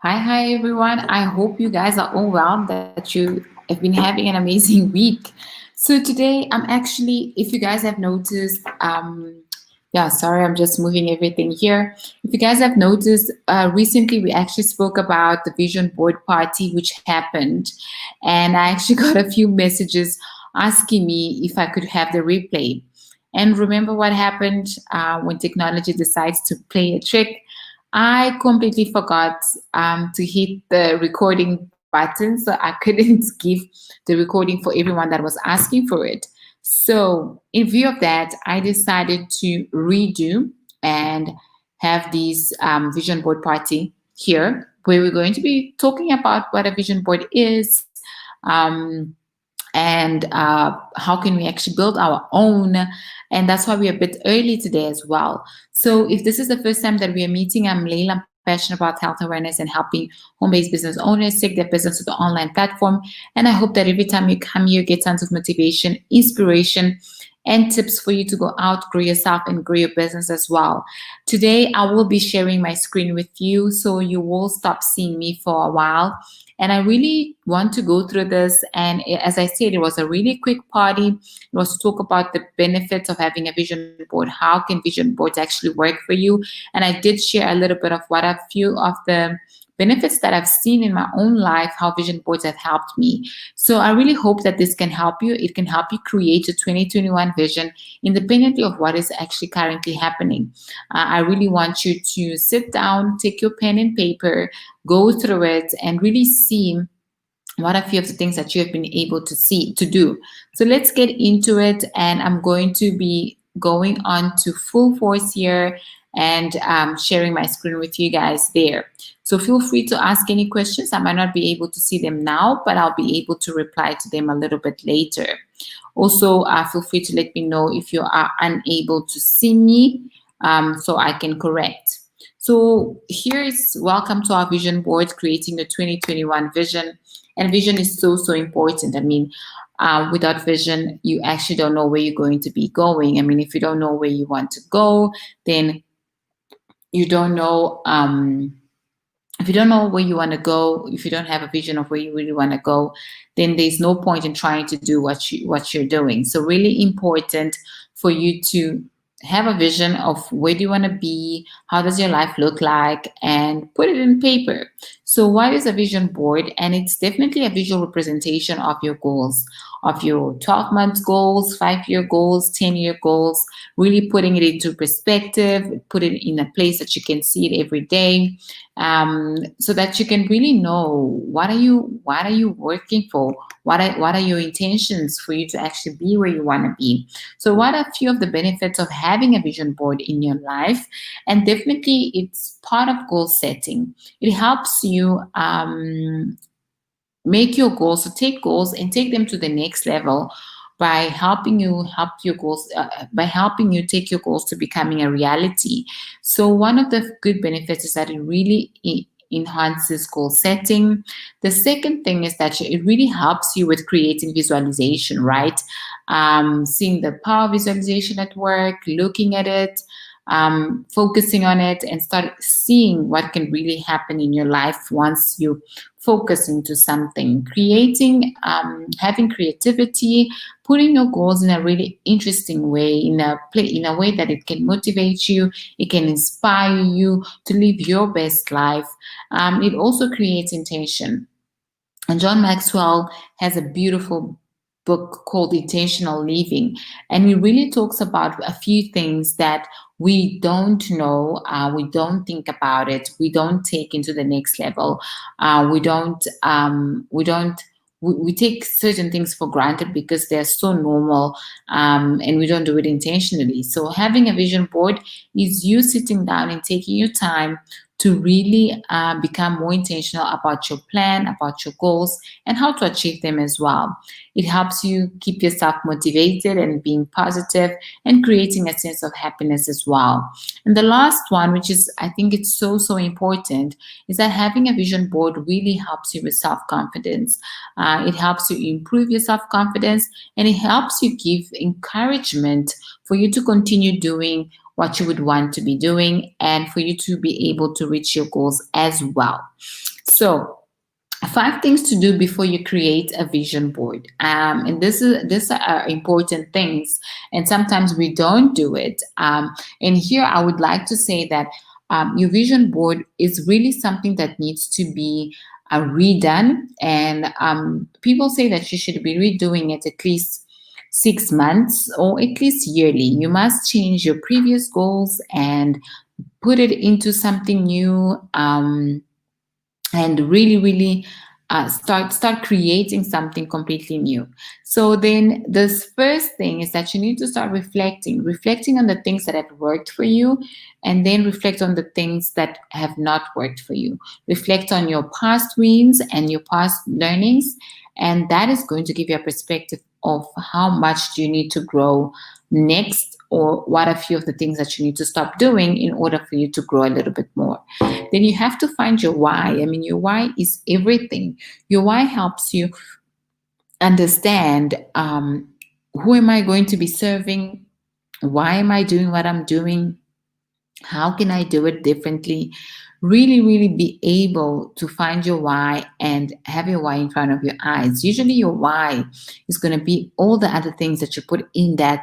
Hi, everyone. I hope you guys are all well, that you have been having an amazing week. So, today I'm actually, if you guys have noticed, yeah, sorry, I'm just moving everything here. If you guys have noticed, recently we actually spoke about the vision board party which happened, and I actually got a few messages asking me if I could have the replay. And remember what happened when technology decides to play a trick? I completely forgot to hit the recording button, so I couldn't give the recording for everyone that was asking for it. So, in view of that, I decided to redo and have this vision board party here, where we're going to be talking about what a vision board is. And how can we actually build our own, and that's why we're a bit early today as well. So if this is the first time that we are meeting, I'm Layla. I'm passionate about health awareness and helping home-based business owners take their business to the online platform. And I hope that every time you come here, you get tons of motivation, inspiration, and tips for you to go out, grow yourself, and grow your business as well. Today, I will be sharing my screen with you, so you will stop seeing me for a while. And I really want to go through this. And as I said, it was a really quick party. It was to talk about the benefits of having a vision board. How can vision boards actually work for you? And I did share a little bit of what a few of the benefits that I've seen in my own life, how vision boards have helped me. So I really hope that this can help you. It can help you create a 2021 vision independently of what is actually currently happening. I really want you to sit down, take your pen and paper, go through it, and really see what are a few of the things that you have been able to do. So let's get into it, and I'm going to be going on to full force here and sharing my screen with you guys there. So feel free to ask any questions. I might not be able to see them now, but I'll be able to reply to them a little bit later. Also, feel free to let me know if you are unable to see me, so I can correct. So here is welcome to our vision board, creating the 2021 vision. And vision is so important. I mean, without vision, you actually don't know where you're going to be going. I mean, if you don't know where you want to go, then you don't know. If you don't know where you want to go, if you don't have a vision of where you really want to go, then there's no point in trying to do what you're doing. So really important for you to have a vision of where do you want to be, how does your life look like, and put it in paper. So what is a vision board? And it's definitely a visual representation of your goals, of your 12 month goals, 5-year goals, 10-year goals, really putting it into perspective, put it in a place that you can see it every day, so that you can really know what are you working for, what are your intentions for you to actually be where you want to be. So what are a few of the benefits of having a vision board in your life? And definitely it's part of goal setting. It helps you make your goals, so take goals and take them to the next level by helping you help your goals, by helping you take your goals to becoming a reality. So one of the good benefits is that it really enhances goal setting. The second thing is that it really helps you with creating visualization, right? Seeing the power of visualization at work, looking at it, focusing on it, and start seeing what can really happen in your life once you focus into something. Creating, having creativity, putting your goals in a really interesting way, in a way that it can motivate you, it can inspire you to live your best life. It also creates intention. And John Maxwell has a beautiful book called Intentional Living. And he really talks about a few things that we don't know, we don't think about it, we don't take into the next level, we take certain things for granted because they're so normal, and we don't do it intentionally. So having a vision board is you sitting down and taking your time to really become more intentional about your plan, about your goals, and how to achieve them as well. It helps you keep yourself motivated and being positive and creating a sense of happiness as well. And the last one, which is, I think it's so important, is that having a vision board really helps you with self confidence. It helps you improve your self confidence, and it helps you give encouragement for you to continue doing what you would want to be doing, and for you to be able to reach your goals as well. So 5 things to do before you create a vision board, and these are important things, and sometimes we don't do it. And here I would like to say that your vision board is really something that needs to be redone, and people say that you should be redoing it at least 6 months or at least yearly. You must change your previous goals and put it into something new, and really start creating something completely new. So then this first thing is that you need to start reflecting on the things that have worked for you, and then reflect on the things that have not worked for you. Reflect on your past wins and your past learnings, and that is going to give you a perspective of how much do you need to grow next, or what are a few of the things that you need to stop doing in order for you to grow a little bit more. Then you have to find your why. I mean, your why is everything. Your why helps you understand, who am I going to be serving? Why am I doing what I'm doing? How can I do it differently? Really be able to find your why and have your why in front of your eyes. Usually your why is going to be all the other things that you put in that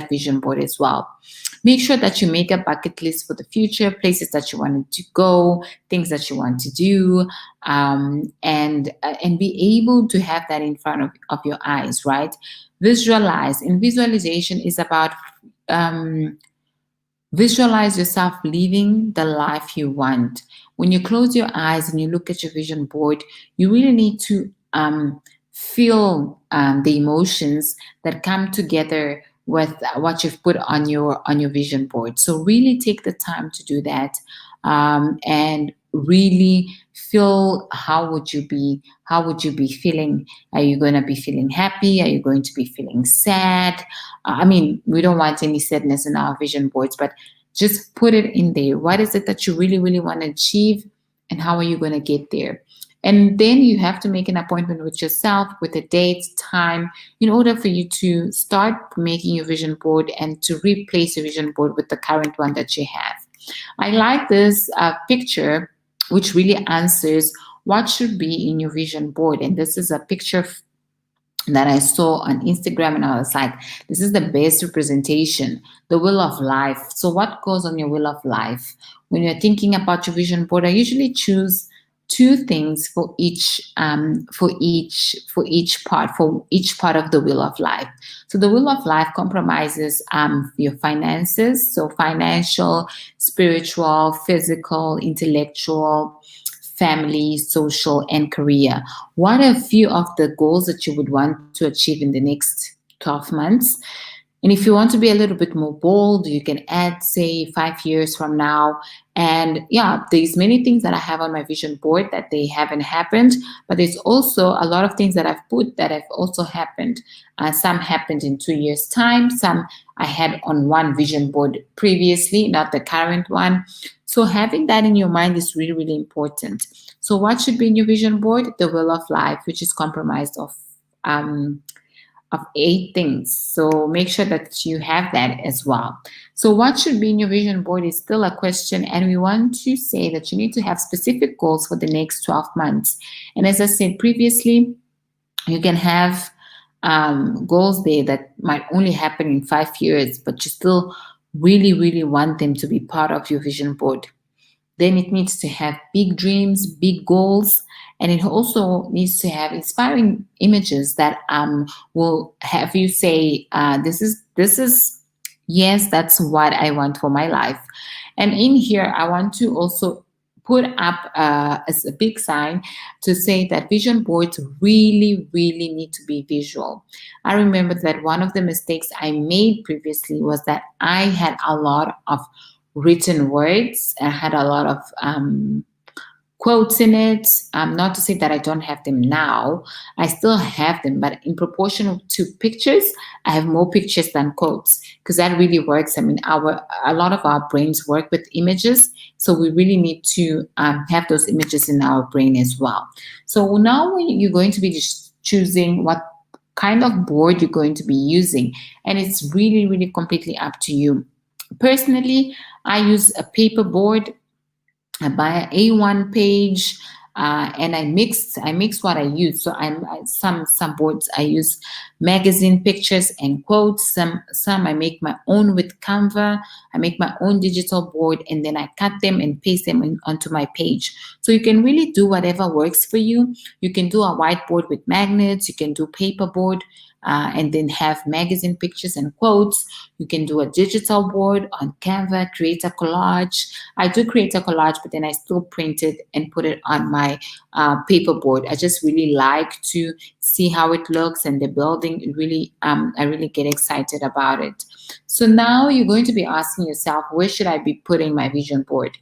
vision board as well. Make sure that you make a bucket list for the future, places that you want to go, things that you want to do, and be able to have that in front of your eyes, right? Visualize. And visualization is about visualize yourself living the life you want. When you close your eyes and you look at your vision board, you really need to feel the emotions that come together with what you've put on your vision board. So really take the time to do that, and really feel how would you be feeling. Are you going to be feeling happy? Are you going to be feeling sad? I mean, we don't want any sadness in our vision boards, but just put it in there. What is it that you really want to achieve, and how are you going to get there? And then you have to make an appointment with yourself with a date, time, in order for you to start making your vision board and to replace your vision board with the current one that you have. I like this picture, which really answers what should be in your vision board. And this is a picture that I saw on Instagram, and I was like, this is the best representation, the wheel of life. So what goes on your wheel of life? When you're thinking about your vision board, I usually choose 2 things for each part of the wheel of life. So the wheel of life compromises your finances, so financial, spiritual, physical, intellectual, family, social, and career. What are a few of the goals that you would want to achieve in the next 12 months? And if you want to be a little bit more bold, you can add, say, 5 years from now. And yeah, there's many things that I have on my vision board that they haven't happened, but there's also a lot of things that I've put that have also happened. Some happened in 2 years' time. Some I had on one vision board previously, not the current one. So having that in your mind is really important. So what should be in your vision board? The wheel of life, which is comprised of 8 things. So make sure that you have that as well. So what should be in your vision board is still a question, and we want to say that you need to have specific goals for the next 12 months. And as I said previously, you can have goals there that might only happen in 5 years, but you still really want them to be part of your vision board. Then it needs to have big dreams, big goals, and it also needs to have inspiring images that will have you say, this is yes, that's what I want for my life. And in here, I want to also put up as a big sign to say that vision boards really need to be visual. I remember that one of the mistakes I made previously was that I had a lot of written words. I had a lot of quotes in it. Not to say that I don't have them now. I still have them, but in proportion to pictures, I have more pictures than quotes, because that really works. I mean, a lot of our brains work with images, so we really need to have those images in our brain as well. So now you're going to be just choosing what kind of board you're going to be using, and it's really completely up to you. Personally, I use a paper board. I buy an A1 page, and I mix what I use. So some boards I use magazine pictures and quotes. Some I make my own with Canva. I make my own digital board, and then I cut them and paste them onto my page. So you can really do whatever works for you. You can do a whiteboard with magnets. You can do paper board. And then have magazine pictures and quotes. You can do a digital board on Canva, create a collage. I do create a collage, but then I still print it and put it on my paper board. I just really like to see how it looks and the building. It really, I really get excited about it. So now you're going to be asking yourself, where should I be putting my vision board?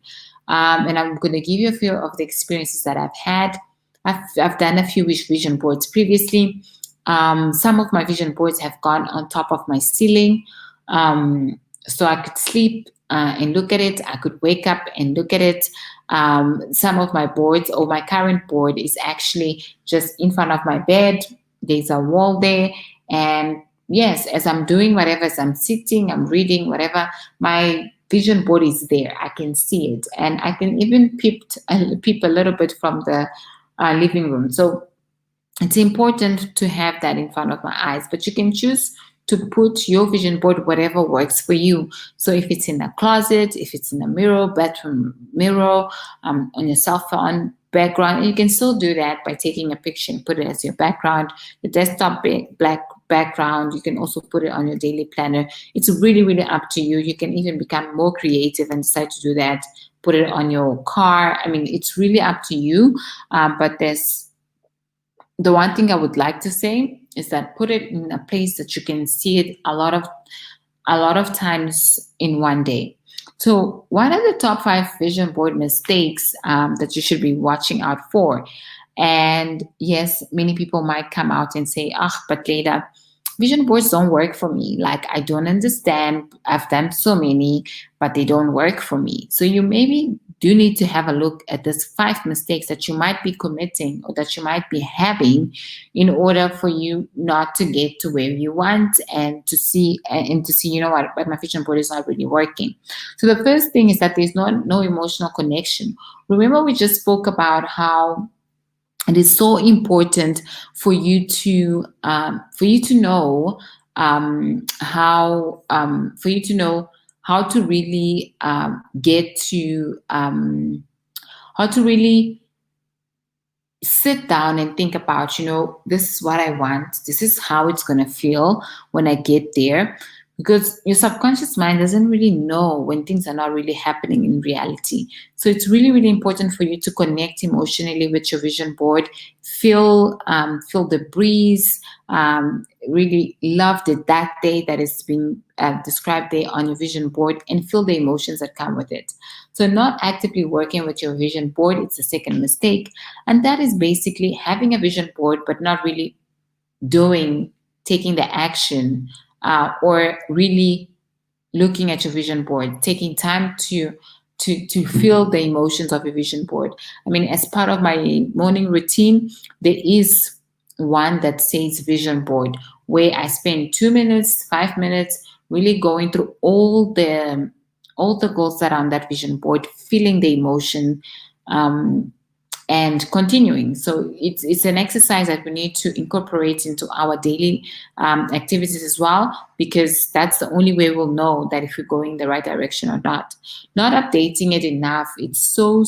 And I'm going to give you a few of the experiences that I've had. I've done a few vision boards previously. Some of my vision boards have gone on top of my ceiling. So I could sleep and look at it. I could wake up and look at it. Some of my boards, or my current board, is actually just in front of my bed. There's a wall there. And yes, as I'm doing whatever, as I'm sitting, I'm reading, whatever, my vision board is there. I can see it. And I can even peep a little bit from the living room. So it's important to have that in front of my eyes, but you can choose to put your vision board whatever works for you. So if it's in a closet, if it's in a mirror, bedroom mirror, on your cell phone background, you can still do that by taking a picture and put it as your background. The desktop black background, you can also put it on your daily planner. It's really, really up to you. You can even become more creative and decide to do that. Put it on your car. I mean, it's really up to you. But the one thing I would like to say is that put it in a place that you can see it a lot of times in one day. So what are the top 5 vision board mistakes that you should be watching out for? And yes, many people might come out and say, but Leda, vision boards don't work for me. Like, I don't understand. I've done so many, but they don't work for me. So you maybe do need to have a look at these 5 mistakes that you might be committing or that you might be having in order for you not to get to where you want, and to see, you know what, but my vision board is not really working. So the first thing is that there's no emotional connection. Remember, we just spoke about how it is so important for you to know how to really get to how to really sit down and think about, this is what I want. This is how it's going to feel when I get there. Because your subconscious mind doesn't really know when things are not really happening in reality. So it's really, really important for you to connect emotionally with your vision board. Feel the breeze. Really love that day that is being described there on your vision board, and feel the emotions that come with it. So not actively working with your vision board, it's the second mistake. And that is basically having a vision board, but not really taking the action, or really looking at your vision board, taking time to feel the emotions of your vision board. I mean, as part of my morning routine, there is one that says vision board, where I spend 2 minutes, 5 minutes, really going through all the goals that are on that vision board, feeling the emotion, and continuing. So it's an exercise that we need to incorporate into our daily activities as well, because that's the only way we'll know that if we're going in the right direction or not. Not updating it enough. It's so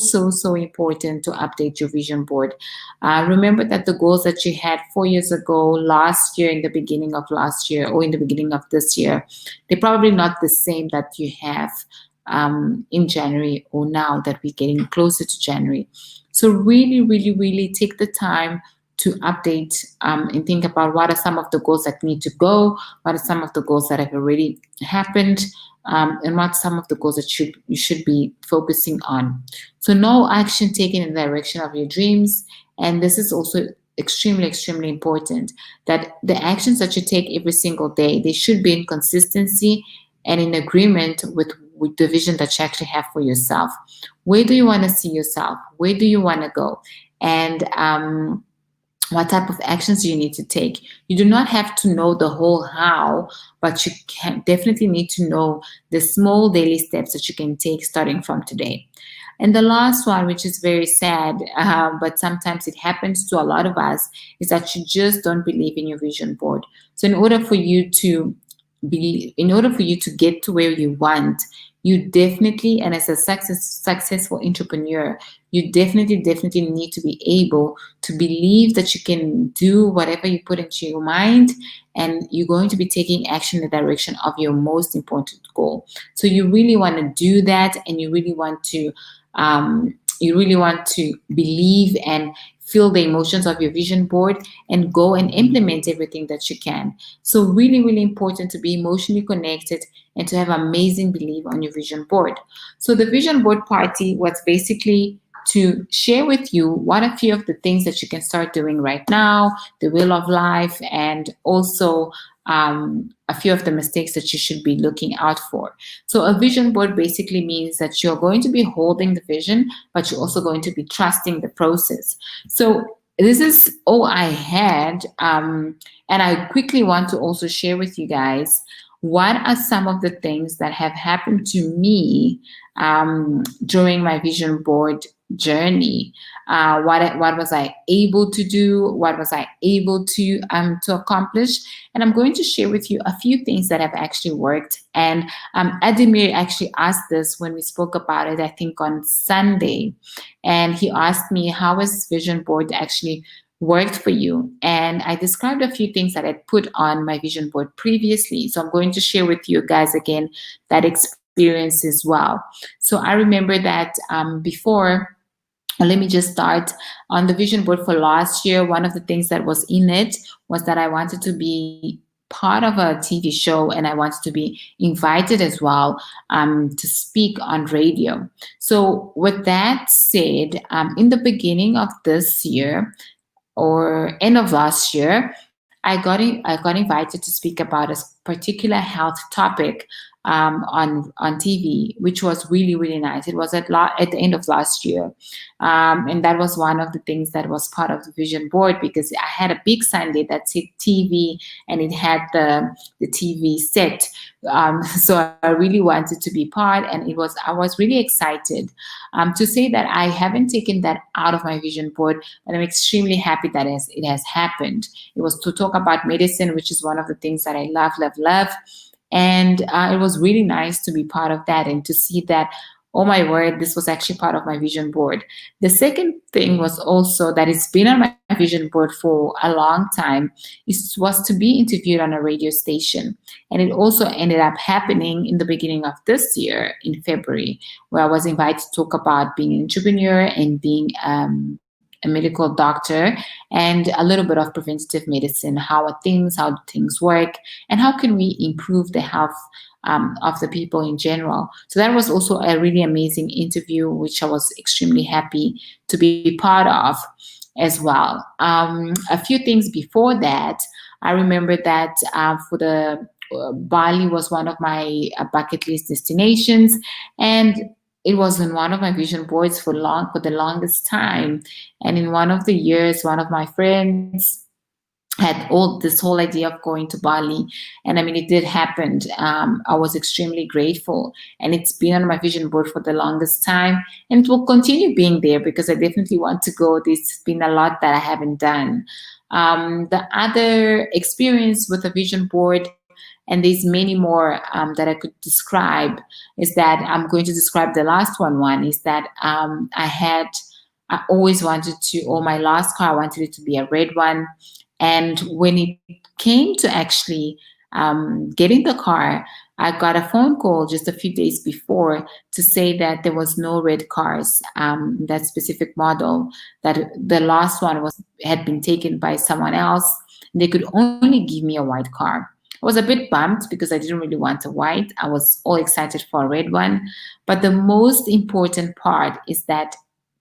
important to update your vision board. Remember that the goals that you had 4 years ago, last year, in the beginning of last year, or in the beginning of this year, they're probably not the same that you have in January, or now that we're getting closer to January. So really, really, really take the time to update and think about what are some of the goals that need to go, what are some of the goals that have already happened, and what some of the goals that you should be focusing on. So no action taken in the direction of your dreams. And this is also extremely, extremely important, that the actions that you take every single day, they should be in consistency and in agreement with the vision that you actually have for yourself. Where do you want to see yourself? Where do you want to go? And what type of actions you need to take. You do not have to know the whole how, but you can definitely need to know the small daily steps that you can take starting from today. And the last one, which is very sad, but sometimes it happens to a lot of us, is that you just don't believe in your vision board. So in order for you to get to where you want, you definitely, and as a successful entrepreneur, you definitely need to be able to believe that you can do whatever you put into your mind, and you're going to be taking action in the direction of your most important goal. So you really want to do that, and you really want to believe and feel the emotions of your vision board and go and implement everything that you can. So really important to be emotionally connected and to have amazing belief on your vision board. So the vision board party was basically to share with you what a few of the things that you can start doing right now, the wheel of life, and also a few of the mistakes that you should be looking out for. So a vision board basically means that you're going to be holding the vision, but you're also going to be trusting the process. So this is all I had. And I quickly want to also share with you guys what are some of the things that have happened to me during my vision board journey. What was I able to do? What was I able to accomplish? And I'm going to share with you a few things that have actually worked. And Ademir actually asked this when we spoke about it, I think on Sunday. And he asked me, how has vision board actually worked for you? And I described a few things that I'd put on my vision board previously. So I'm going to share with you guys again that experience as well. So I remember that before, let me just start on the vision board for last year. One of the things that was in it was that I wanted to be part of a TV show, and I wanted to be invited as well to speak on radio. So with that said, in the beginning of this year or end of last year, I got invited to speak about a particular health topic on TV, which was really nice. It was at the end of last year, and that was one of the things that was part of the vision board, because I had a big sign there that said TV, and it had the TV set. So I really wanted to be part, and I was really excited to say that I haven't taken that out of my vision board, but I'm extremely happy that it has happened. It was to talk about medicine, which is one of the things that I love. And it was really nice to be part of that and to see that, oh my word, this was actually part of my vision board. The second thing was also that it's been on my vision board for a long time. It was to be interviewed on a radio station. And it also ended up happening in the beginning of this year in February, where I was invited to talk about being an entrepreneur and being a medical doctor, and a little bit of preventative medicine. How do things work, and how can we improve the health of the people in general? So that was also a really amazing interview, which I was extremely happy to be part of as well. A few things before that, I remember that for the Bali was one of my bucket list destinations, and it was in one of my vision boards for the longest time. And in one of the years, one of my friends had this whole idea of going to Bali. And I mean, it did happen. I was extremely grateful. And it's been on my vision board for the longest time. And it will continue being there because I definitely want to go. There's been a lot that I haven't done. The other experience with a vision board, and there's many more that I could describe, is that I'm going to describe the last one is that I always wanted to, or my last car, I wanted it to be a red one. And when it came to actually getting the car, I got a phone call just a few days before to say that there was no red cars, that specific model, that the last one had been taken by someone else. They could only give me a white car. I was a bit bummed because I didn't really want a white. I was all excited for a red one. But the most important part is that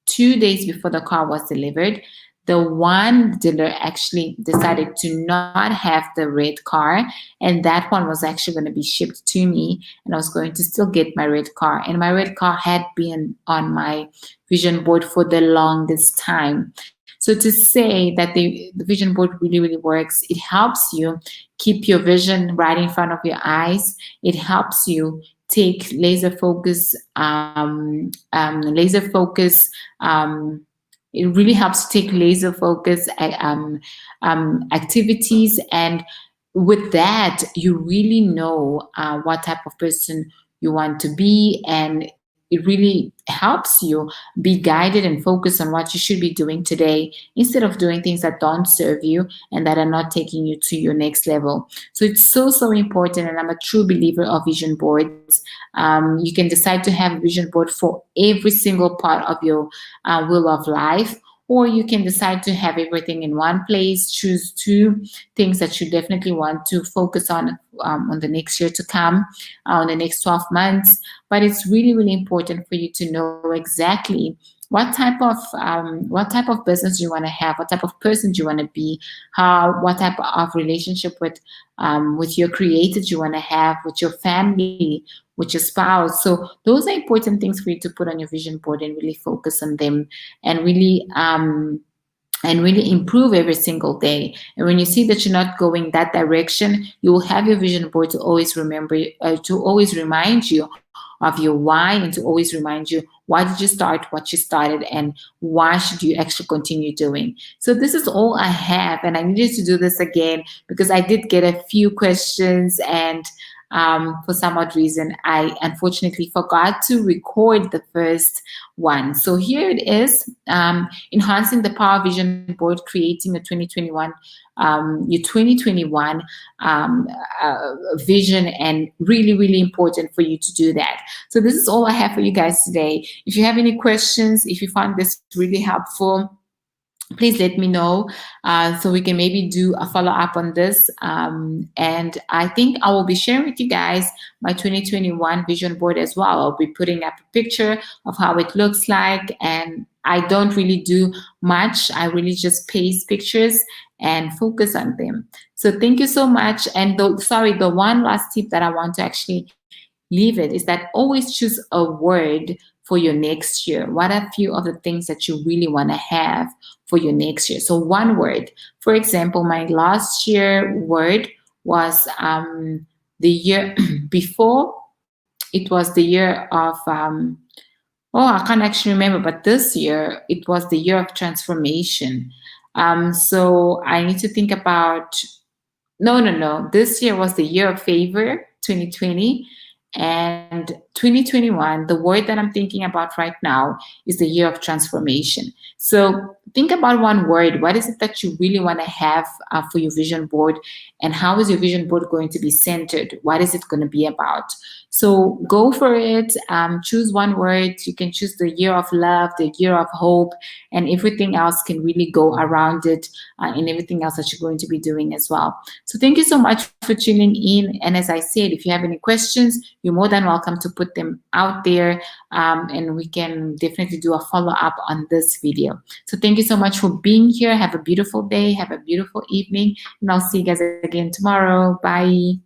2 days before the car was delivered, the one dealer actually decided to not have the red car, and that one was actually going to be shipped to me, and I was going to still get my red car. And my red car had been on my vision board for the longest time. So to say that the vision board really, really works, it helps you keep your vision right in front of your eyes. It helps you take laser focus, it really helps take laser focus activities, and with that, you really know what type of person you want to be, and it really helps you be guided and focus on what you should be doing today instead of doing things that don't serve you and that are not taking you to your next level. So it's so, so important, and I'm a true believer of vision boards. You can decide to have a vision board for every single part of your will of life, or you can decide to have everything in one place. Choose two things that you definitely want to focus on the next year to come, on the next 12 months. But it's really, really important for you to know exactly what type of business you want to have, what type of person you want to be, what type of relationship with your creators you want to have, with your family, with your spouse. So those are important things for you to put on your vision board and really focus on them, and really improve every single day. And when you see that you're not going that direction, you will have your vision board to always to always remind you of your why, and to always remind you why did you start what you started, and why should you actually continue doing. So this is all I have, and I needed to do this again because I did get a few questions, and for some odd reason I unfortunately forgot to record the first one. So here it is, enhancing the Power Vision Board, creating a 2021 your 2021 vision, and really, really important for you to do that. So this is all I have for you guys today. If you have any questions, if you found this really helpful, please let me know, so we can maybe do a follow-up on this. And I think I will be sharing with you guys my 2021 vision board as well. I'll be putting up a picture of how it looks like, and I don't really do much. I really just paste pictures and focus on them. So thank you so much. And the one last tip that I want to actually leave it is that always choose a word for your next year. What are a few of the things that you really want to have for your next year? So one word. For example, my last year word was the year before. It was the year of I can't actually remember, but this year it was the year of transformation. So I need to think about. No. This year was the year of favor, 2020. And 2021, the word that I'm thinking about right now is the year of transformation. So think about one word. What is it that you really want to have for your vision board? And how is your vision board going to be centered? What is it going to be about? So go for it. Choose one word. You can choose the year of love, the year of hope, and everything else can really go around it, and everything else that you're going to be doing as well. So thank you so much for tuning in. And as I said, if you have any questions, you're more than welcome to put them out there, and we can definitely do a follow-up on this video. So thank you so much for being here. Have a beautiful day. Have a beautiful evening. And I'll see you guys again tomorrow. Bye.